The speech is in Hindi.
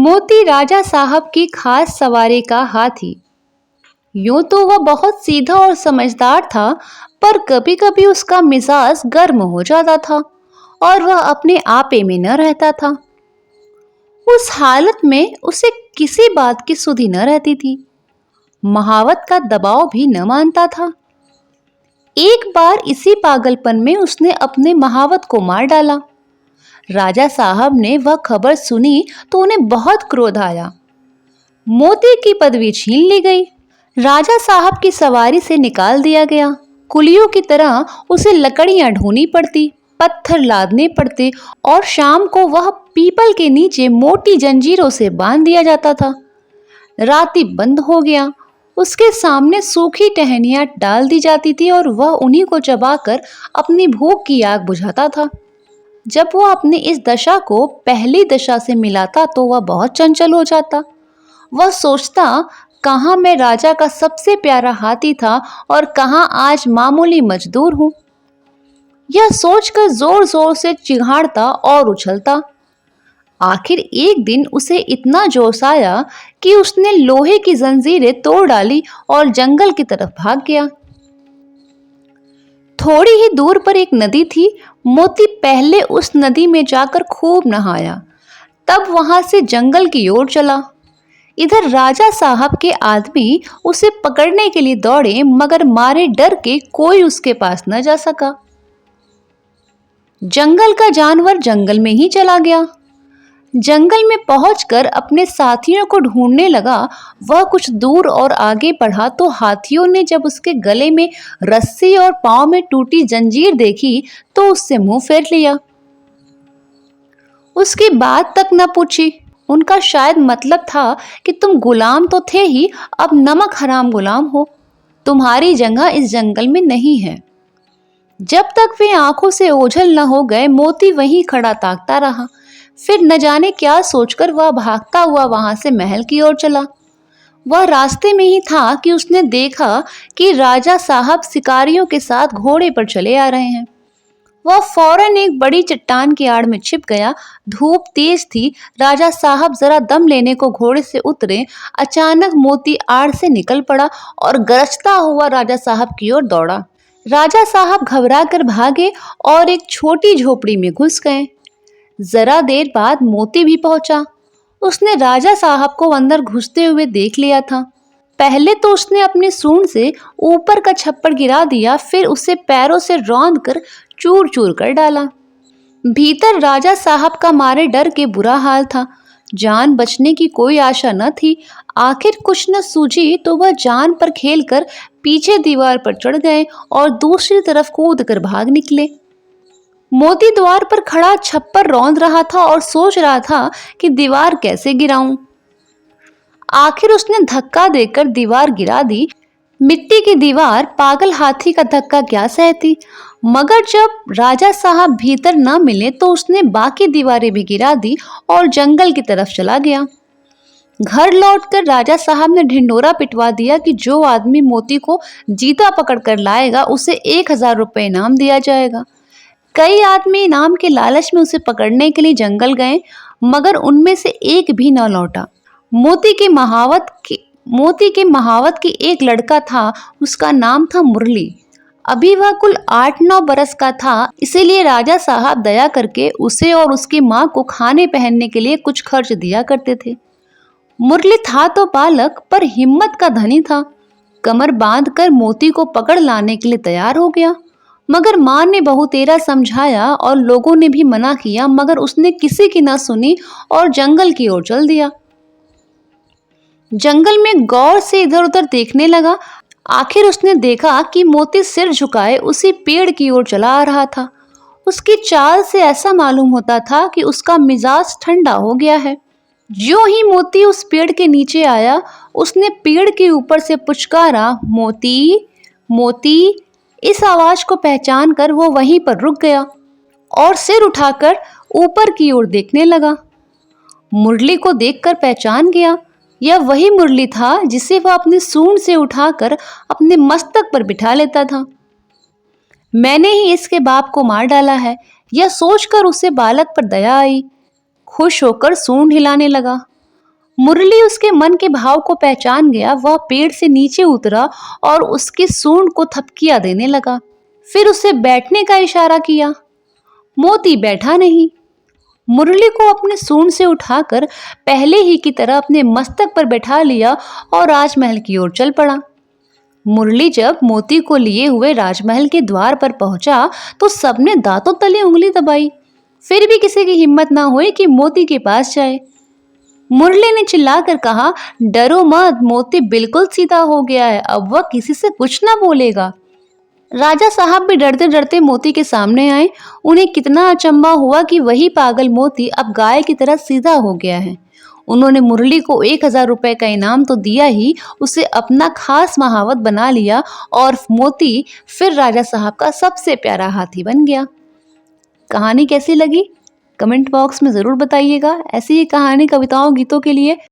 मोती राजा साहब की खास सवारी का हाथी। यूं तो वह बहुत सीधा और समझदार था, पर कभी कभी उसका मिजाज गर्म हो जाता था और वह अपने आपे में न रहता था। उस हालत में उसे किसी बात की सुधि न रहती थी। महावत का दबाव भी न मानता था। एक बार इसी पागलपन में उसने अपने महावत को मार डाला। राजा साहब ने वह खबर सुनी तो उन्हें बहुत क्रोध आया। मोती की पदवी छीन ली गई। राजा साहब की सवारी से निकाल दिया गया। कुलियों की तरह उसे लकड़ियां ढोनी पड़ती, पत्थर लादने पड़ते और शाम को वह पीपल के नीचे मोटी जंजीरों से बांध दिया जाता था। राती बंद हो गया। उसके सामने सूखी टहनियां डाल दी जाती थी और वह उन्हीं को चबाकर अपनी भूख की आग बुझाता था। जब वह अपनी इस दशा को पहली दशा से मिलाता तो वह बहुत चंचल हो जाता। वह सोचता, कहाँ मैं राजा का सबसे प्यारा हाथी था और कहाँ आज मामूली मजदूर हूं। यह सोचकर जोर जोर से चिढ़ाता और उछलता। आखिर एक दिन उसे इतना जोश आया कि उसने लोहे की जंजीरें तोड़ डाली और जंगल की तरफ भाग गया। थोड़ी ही दूर पर एक नदी थी। मोती पहले उस नदी में जाकर खूब नहाया, तब वहां से जंगल की ओर चला। इधर राजा साहब के आदमी उसे पकड़ने के लिए दौड़े, मगर मारे डर के कोई उसके पास न जा सका। जंगल का जानवर जंगल में ही चला गया। जंगल में पहुंचकर अपने साथियों को ढूंढने लगा। वह कुछ दूर और आगे बढ़ा तो हाथियों ने जब उसके गले में रस्सी और पांव में टूटी जंजीर देखी तो उससे मुंह फेर लिया। उसकी बात तक न पूछी। उनका शायद मतलब था कि तुम गुलाम तो थे ही, अब नमक हराम गुलाम हो। तुम्हारी जगह इस जंगल में नहीं है। जब तक वे आंखों से ओझल न हो गए, मोती वहीं खड़ा ताकता रहा। फिर न जाने क्या सोचकर वह भागता हुआ वहां से महल की ओर चला। वह रास्ते में ही था कि उसने देखा कि राजा साहब शिकारियों के साथ घोड़े पर चले आ रहे हैं। वह फौरन एक बड़ी चट्टान की आड़ में छिप गया। धूप तेज थी। राजा साहब जरा दम लेने को घोड़े से उतरे। अचानक मोती आड़ से निकल पड़ा और गरजता हुआ राजा साहब की ओर दौड़ा। राजा साहब घबरा कर भागे और एक छोटी झोपड़ी में घुस गए। जरा देर बाद मोती भी पहुंचा। उसने राजा साहब को अंदर घुसते हुए देख लिया था। पहले तो उसने अपनी सूंड से ऊपर का छप्पर गिरा दिया, फिर उसे पैरों से रौंद कर चूर चूर कर डाला। भीतर राजा साहब का मारे डर के बुरा हाल था। जान बचने की कोई आशा न थी। आखिर कुछ न सूझी तो वह जान पर खेलकर पीछे दीवार पर चढ़ गए और दूसरी तरफ कूद कर भाग निकले। मोती द्वार पर खड़ा छप्पर रौंद रहा था और सोच रहा था कि दीवार कैसे गिराऊं। आखिर उसने धक्का देकर दीवार गिरा दी। मिट्टी की दीवार पागल हाथी का धक्का क्या सहती। मगर जब राजा साहब भीतर न मिले तो उसने बाकी दीवारें भी गिरा दी और जंगल की तरफ चला गया। घर लौटकर राजा साहब ने ढिंडोरा पिटवा दिया कि जो आदमी मोती को जीता पकड़ कर लाएगा उसे 1000 रुपये इनाम दिया जाएगा। कई आदमी इनाम के लालच में उसे पकड़ने के लिए जंगल गए, मगर उनमें से एक भी न लौटा। मोती के महावत की एक लड़का था। उसका नाम था मुरली। अभी वह कुल 8-9 बरस का था, इसीलिए राजा साहब दया करके उसे और उसकी माँ को खाने पहनने के लिए कुछ खर्च दिया करते थे। मुरली था तो बालक, पर हिम्मत का धनी था। कमर बांधकर मोती को पकड़ लाने के लिए तैयार हो गया। मगर माँ ने बहुतेरा समझाया और लोगों ने भी मना किया, मगर उसने किसी की ना सुनी और जंगल की ओर चल दिया। जंगल में गौर से इधर उधर देखने लगा। आखिर उसने देखा कि मोती सिर झुकाए उसी पेड़ की ओर चला आ रहा था। उसकी चाल से ऐसा मालूम होता था कि उसका मिजाज ठंडा हो गया है। ज्यों ही मोती उस पेड़ के नीचे आया, उसने पेड़ के ऊपर से पुचकारा, मोती मोती। इस आवाज को पहचान कर वो वहीं पर रुक गया और सिर उठाकर ऊपर की ओर देखने लगा। मुरली को देखकर पहचान गया। यह वही मुरली था जिसे वह अपनी सूंड से उठाकर अपने मस्तक पर बिठा लेता था। मैंने ही इसके बाप को मार डाला है, यह सोचकर उसे बालक पर दया आई। खुश होकर सूंड हिलाने लगा। मुरली उसके मन के भाव को पहचान गया। वह पेड़ से नीचे उतरा और उसकी सूंड को थपकियां देने लगा। फिर उसे बैठने का इशारा किया। मोती बैठा नहीं। मुरली को अपने सूंड से उठाकर पहले ही की तरह अपने मस्तक पर बैठा लिया और राजमहल की ओर चल पड़ा। मुरली जब मोती को लिए हुए राजमहल के द्वार पर पहुंचा तो सबने दांतों तले उंगली दबाई। फिर भी किसी की हिम्मत ना हुई कि मोती के पास जाए। मुरली ने चिल्लाकर कहा, डरो मत, मोती बिल्कुल सीधा हो गया है, अब वह किसी से कुछ ना बोलेगा। राजा साहब भी डरते डरते मोती के सामने आए। उन्हें कितना अचंभा हुआ कि वही पागल मोती अब गाय की तरह सीधा हो गया है। उन्होंने मुरली को 1000 रुपए का इनाम तो दिया ही, उसे अपना खास महावत बना लिया और मोती फिर राजा साहब का सबसे प्यारा हाथी बन गया। कहानी कैसी लगी कमेंट बॉक्स में ज़रूर बताइएगा। ऐसी ही कहानी, कविताओं, गीतों के लिए